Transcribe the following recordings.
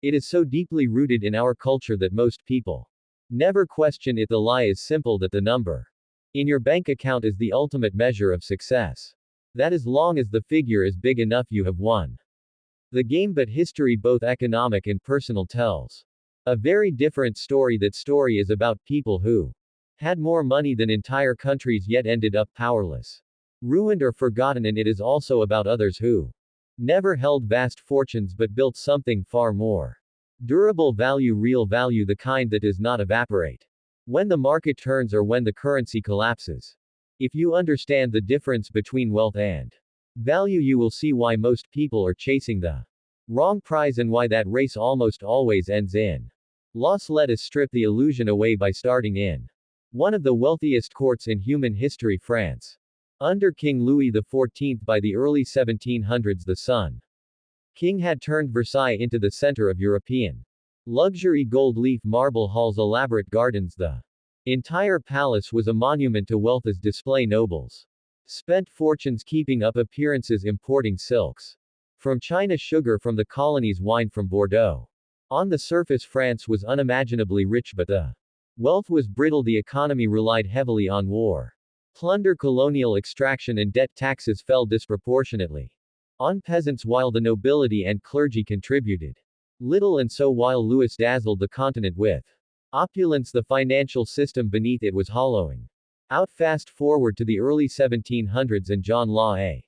It is so deeply rooted in our culture that most people never question it. The lie is simple that the number in your bank account is the ultimate measure of success. That as long as the figure is big enough, you have won the game. But history, both economic and personal, tells a very different story. That story is about people who had more money than entire countries yet ended up powerless, ruined, or forgotten, and it is also about others who never held vast fortunes but built something far more durable value, real value, the kind that does not evaporate when the market turns or when the currency collapses. If you understand the difference between wealth and value, you will see why most people are chasing the wrong prize and why that race almost always ends in loss. Let us strip the illusion away by starting in one of the wealthiest courts in human history, France. Under King Louis XIV by the early 1700s, the Sun King had turned Versailles into the center of European luxury. Gold leaf marble halls, elaborate gardens, the entire palace was a monument to wealth as display. Nobles spent fortunes keeping up appearances, importing silks from China, sugar from the colonies, wine from Bordeaux. On the surface, France was unimaginably rich, but the wealth was brittle. The economy relied heavily on war, plunder, colonial extraction, and debt. Taxes fell disproportionately on peasants while the nobility and clergy contributed little, and so while Louis dazzled the continent with opulence, the financial system beneath it was hollowing out. Fast forward to the early 1700s, and John Law, a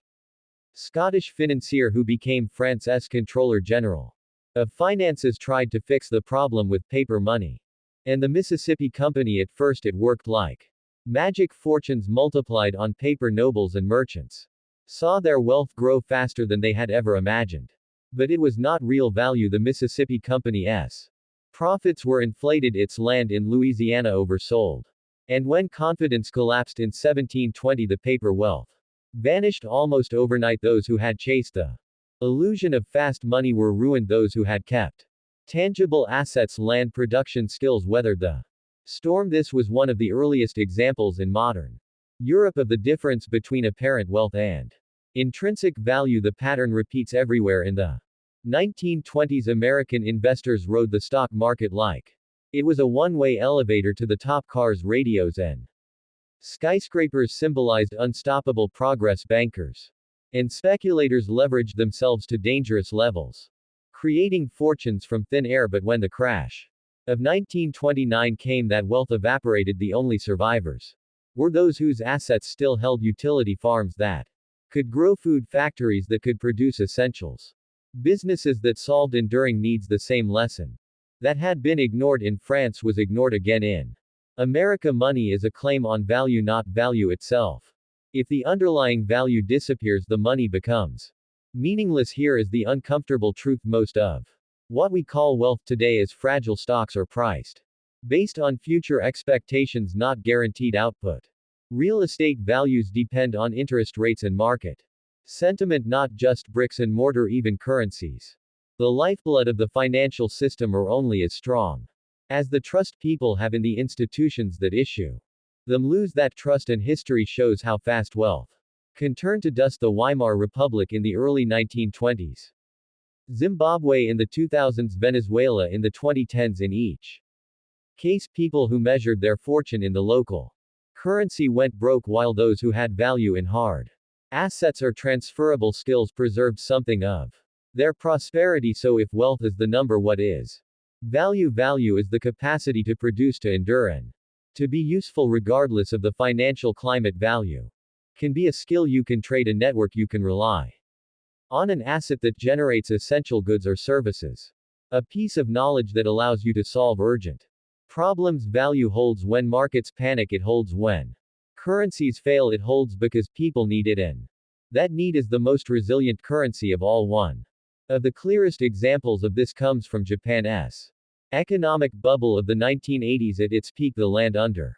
Scottish financier who became France's Controller General of Finances, tried to fix the problem with paper money. And the Mississippi Company, at first it worked like magic. Fortunes multiplied on paper. Nobles and merchants saw their wealth grow faster than they had ever imagined. But it was not real value. The Mississippi Company's profits were inflated, its land in Louisiana oversold. And when confidence collapsed in 1720, the paper wealth vanished almost overnight. Those who had chased the illusion of fast money were ruined. Those who had kept tangible assets, land, production skills, weathered the storm. This was one of the earliest examples in modern Europe of the difference between apparent wealth and intrinsic value. The pattern repeats everywhere. In the 1920s, American investors rode the stock market like it was a one-way elevator to the top. Cars, radios, and skyscrapers symbolized unstoppable progress. Bankers and speculators leveraged themselves to dangerous levels, creating fortunes from thin air. But when the crash of 1929 came, that wealth evaporated. The only survivors were those whose assets still held utility farms that could grow food, factories that could produce essentials, businesses that solved enduring needs. The same lesson that had been ignored in France was ignored again in America. Money is a claim on value, not value itself. If the underlying value disappears, the money becomes meaningless. Here is the uncomfortable truth: most of what we call wealth today is fragile. Stocks are priced based on future expectations, not guaranteed output. Real estate values depend on interest rates and market sentiment, not just bricks and mortar. Even currencies, the lifeblood of the financial system, are only as strong as the trust people have in the institutions that issue them. Lose that trust, and history shows how fast wealth can turn to dust. The Weimar Republic in the early 1920s, Zimbabwe in the 2000s, Venezuela in the 2010s. In each case, people who measured their fortune in the local currency went broke, while those who had value in hard assets or transferable skills preserved something of their prosperity. So if wealth is the number, what is value? Value is the capacity to produce, to endure, and to be useful regardless of the financial climate. Value can be a skill you can trade, a network you can rely on, an asset that generates essential goods or services, a piece of knowledge that allows you to solve urgent problems. Value holds when markets panic. It holds when currencies fail. It holds because people need it, and that need is the most resilient currency of all. One of the clearest examples of this comes from Japan's economic bubble of the 1980s. At its peak, the land under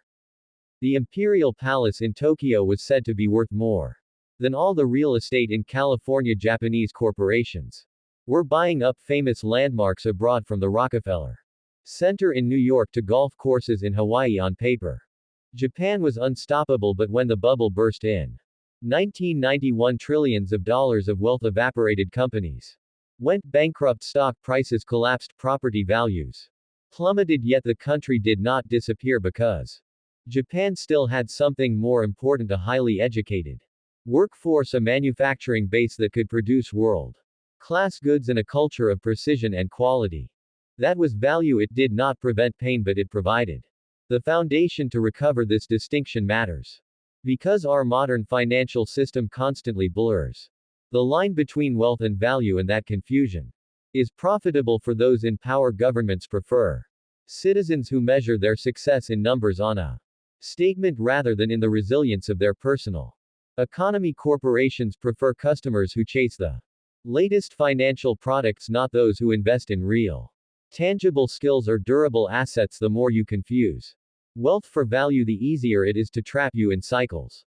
the Imperial Palace in Tokyo was said to be worth more than all the real estate in California. Japanese corporations were buying up famous landmarks abroad, from the Rockefeller Center in New York to golf courses in Hawaii. On paper, Japan was unstoppable, but when the bubble burst in 1991, trillions of dollars of wealth evaporated. Companies Went bankrupt, stock prices collapsed, property values plummeted, yet the country did not disappear because Japan still had something more important: a highly educated workforce, a manufacturing base that could produce world-class goods, and a culture of precision and quality. That was value. It did not prevent pain, but it provided the foundation to recover. This distinction matters because our modern financial system constantly blurs the line between wealth and value, and that confusion is profitable for those in power. Governments prefer citizens who measure their success in numbers on a statement rather than in the resilience of their personal economy. Corporations prefer customers who chase the latest financial products, not those who invest in real, tangible skills or durable assets. The more you confuse wealth for value, the easier it is to trap you in cycles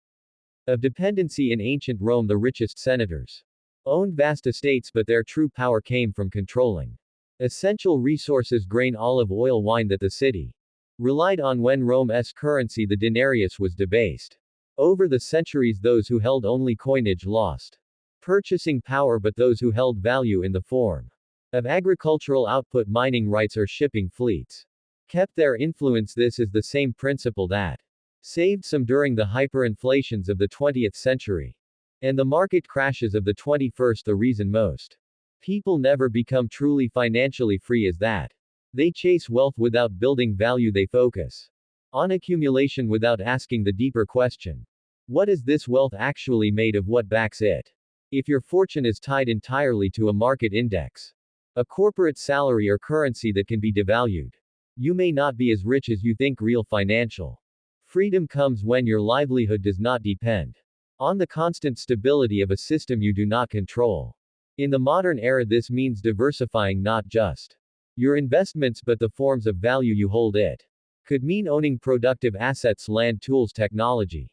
of dependency. In ancient Rome, the richest senators owned vast estates, but their true power came from controlling essential resources: grain, olive oil, wine, that the city relied on. When Rome's currency, the denarius, was debased over the centuries, those who held only coinage lost purchasing power, but those who held value in the form of agricultural output, mining rights, or shipping fleets kept their influence. This is the same principle that saved some during the hyperinflations of the 20th century and the market crashes of the 21st. The reason most people never become truly financially free is that they chase wealth without building value. They focus on accumulation without asking the deeper question: what is this wealth actually made of? What backs it? If your fortune is tied entirely to a market index, a corporate salary, or currency that can be devalued, you may not be as rich as you think. Real financial freedom comes when your livelihood does not depend on the constant stability of a system you do not control. In the modern era, this means diversifying not just your investments but the forms of value you hold. It could mean owning productive assets, land, tools, technology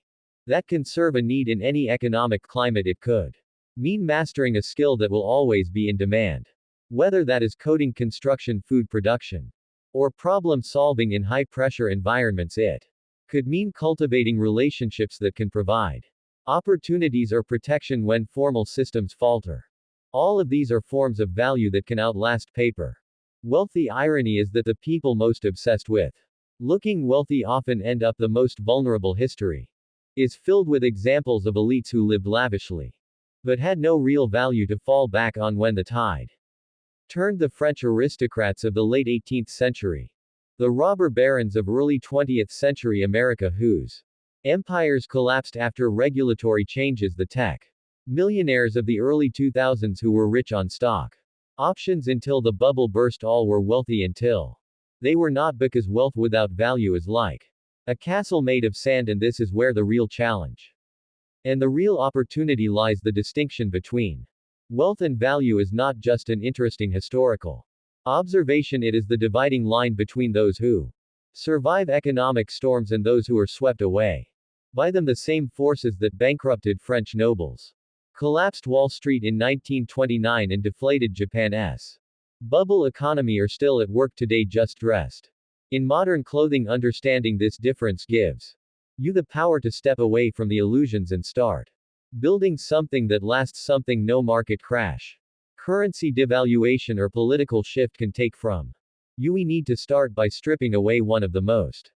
that can serve a need in any economic climate. It could mean mastering a skill that will always be in demand, whether that is coding, construction, food production, or problem solving in high pressure environments. It could mean cultivating relationships that can provide opportunities or protection when formal systems falter. All of these are forms of value that can outlast paper wealth. The irony is that the people most obsessed with looking wealthy often end up the most vulnerable. History is filled with examples of elites who lived lavishly but had no real value to fall back on when the tide turned. The French aristocrats of the late 18th century, the robber barons of early 20th century America, whose empires collapsed after regulatory changes, the tech millionaires of the early 2000s who were rich on stock options until the bubble burst. All were wealthy until they were not, because wealth without value is like a castle made of sand, and this is where the real challenge and the real opportunity lies. The distinction between wealth and value is not just an interesting historical observation, it is the dividing line between those who survive economic storms and those who are swept away by them. The same forces that bankrupted French nobles, collapsed Wall Street in 1929, and deflated Japan's bubble economy are still at work today, just dressed in modern clothing. Understanding this difference gives you the power to step away from the illusions and start building something that lasts, something no market crash, currency devaluation, or political shift can take from you. We need to start by stripping away one of the most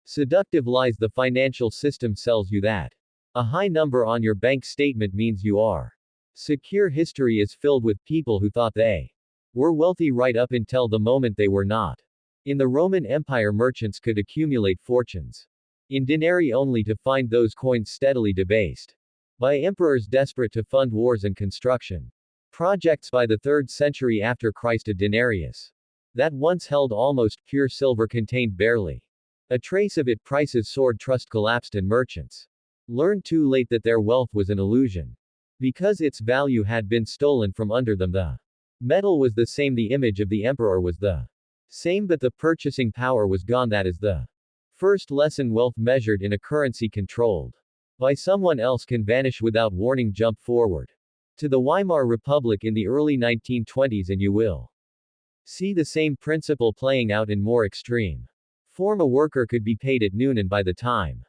seductive lies the financial system sells you: that a high number on your bank statement means you are secure. History is filled with people who thought they were wealthy right up until the moment they were not. In the Roman Empire, merchants could accumulate fortunes in denarii only to find those coins steadily debased by emperors desperate to fund wars and construction projects. By the 3rd century after Christ, a denarius that once held almost pure silver contained barely a trace of it. Prices soared, trust collapsed, and merchants learned too late that their wealth was an illusion because its value had been stolen from under them. The metal was the same, the image of the emperor was the same, but the purchasing power was gone. That is the first lesson. Wealth measured in a currency controlled by someone else can vanish without warning. Jump forward to the Weimar Republic in the early 1920s and you will see the same principle playing out in more extreme form. A worker could be paid at noon, and by the time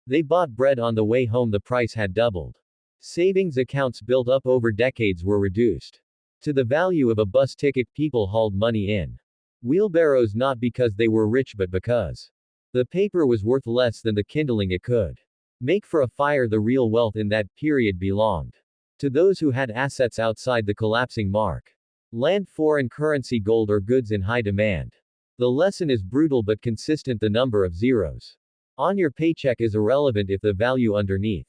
they bought bread on the way home, the price had doubled. Savings accounts built up over decades were reduced To the value of a bus ticket people hauled money in wheelbarrows, not because they were rich but because the paper was worth less than the kindling it could make for a fire. The real wealth in that period belonged to those who had assets outside the collapsing mark. Land, foreign currency, gold, or goods in high demand. The lesson is brutal but consistent. The number of zeros on your paycheck is irrelevant if the value underneath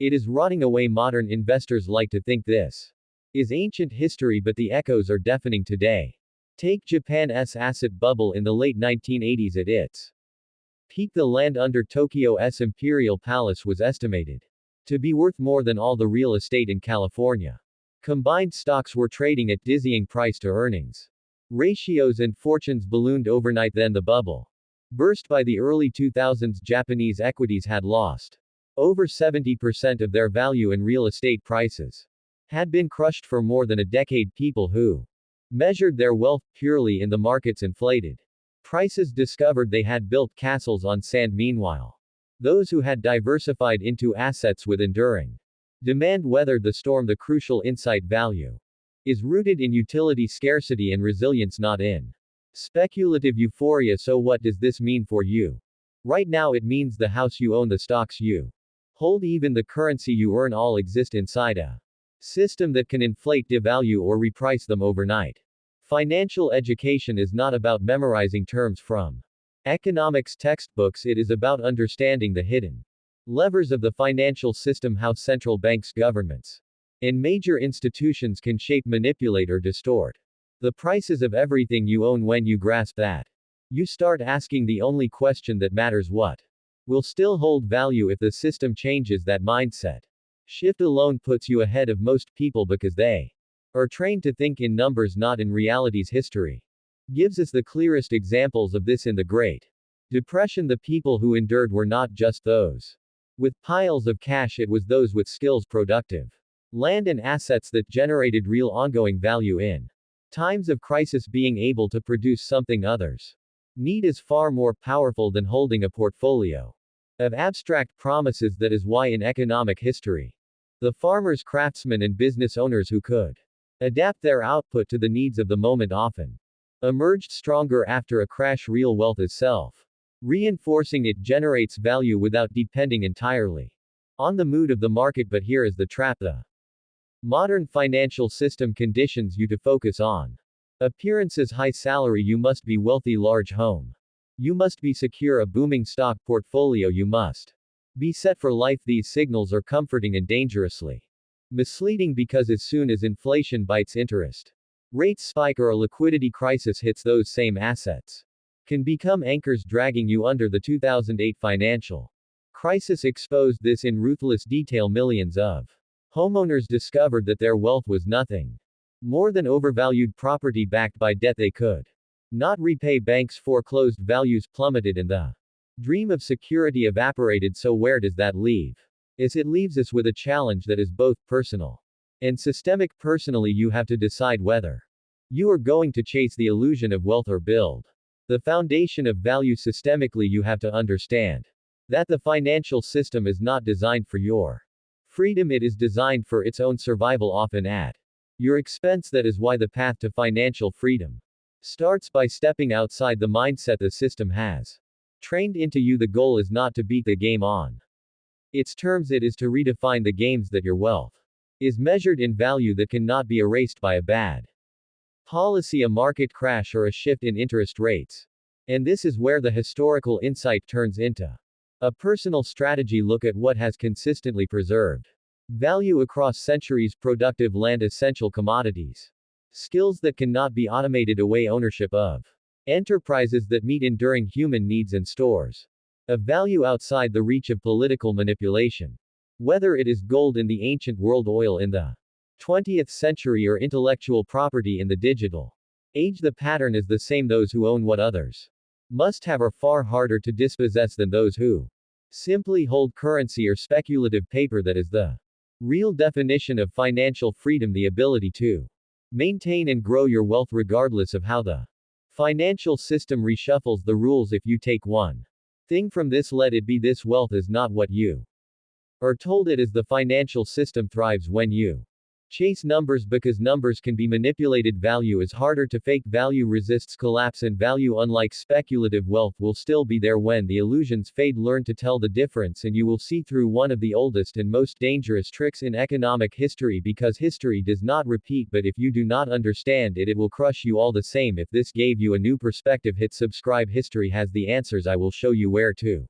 it is rotting away. Modern investors like to think this is ancient history, but the echoes are deafening today. Take Japan's asset bubble in the late 1980s. At its peak, the land under Tokyo's Imperial Palace was estimated to be worth more than all the real estate in California. Combined, stocks were trading at dizzying price-to-earnings ratios and fortunes ballooned overnight. Then the bubble burst. By the early 2000s, Japanese equities had lost over 70% of their value, and real estate prices had been crushed for more than a decade. People who measured their wealth purely in the market's inflated prices discovered they had built castles on sand. Meanwhile, those who had diversified into assets with enduring demand weathered the storm. The crucial insight: value is rooted in utility, scarcity, and resilience, not in speculative euphoria. So what does this mean for you? Right now it means the house you own, the stocks you hold, even the currency you earn, all exist inside a system that can inflate, devalue, or reprice them overnight. Financial education is not about memorizing terms from economics textbooks. It is about understanding the hidden levers of the financial system, how central banks, governments, and major institutions can shape, manipulate, or distort the prices of everything you own. When you grasp that, you start asking the only question that matters: what will still hold value if the system changes? That mindset shift alone puts you ahead of most people because they are trained to think in numbers, not in realities. History gives us the clearest examples of this. In the Great Depression, the people who endured were not just those with piles of cash, it was those with skills, productive land, and assets that generated real ongoing value in times of crisis. Being able to produce something others need is far more powerful than holding a portfolio of abstract promises. That is why in economic history, the farmers, craftsmen, and business owners who could adapt their output to the needs of the moment often emerged stronger after a crash. Real wealth is self-reinforcing. It generates value without depending entirely on the mood of the market. But here is the trap: the modern financial system conditions you to focus on appearances. High salary, you must be wealthy. Large home, you must be secure. A booming stock portfolio, you must be set for life. These signals are comforting and dangerously misleading, because as soon as inflation bites, interest rates spike, or a liquidity crisis hits, those same assets can become anchors dragging you under. The 2008 financial crisis exposed this in ruthless detail. Millions of homeowners discovered that their wealth was nothing more than overvalued property backed by debt they could not repay. Banks foreclosed, values plummeted, and the dream of security evaporated. So where does that leave us? It leaves us with a challenge that is both personal and systemic. Personally, you have to decide whether you are going to chase the illusion of wealth or build the foundation of value. Systemically, you have to understand that the financial system is not designed for your freedom, it is designed for its own survival, often at your expense. That is why the path to financial freedom starts by stepping outside the mindset the system has trained into you. The goal is not to beat the game on its terms, it is to redefine the games. That your wealth is measured in value that cannot be erased by a bad policy, a market crash, or a shift in interest rates. And this is where the historical insight turns into a personal strategy. Look at what has consistently preserved value across centuries: productive land, essential commodities, skills that cannot be automated away, ownership of enterprises that meet enduring human needs, and stores of value outside the reach of political manipulation. Whether it is gold in the ancient world, oil in the 20th century, or intellectual property in the digital age, the pattern is the same. Those who own what others must have are far harder to dispossess than those who simply hold currency or speculative paper. That is the real definition of financial freedom: the ability to maintain and grow your wealth regardless of how the financial system reshuffles the rules. If you take one thing from this, let it be this: wealth is not what you are told, it is the financial system thrives when you Chase numbers because numbers can be manipulated. Value is harder to fake. Value resists collapse, and value, unlike speculative wealth, will still be there when the illusions fade. Learn to tell the difference and you will see through one of the oldest and most dangerous tricks in economic history, because history does not repeat, but if you do not understand it, it will crush you all the same. If this gave you a new perspective, hit subscribe. History has the answers. I will show you where to.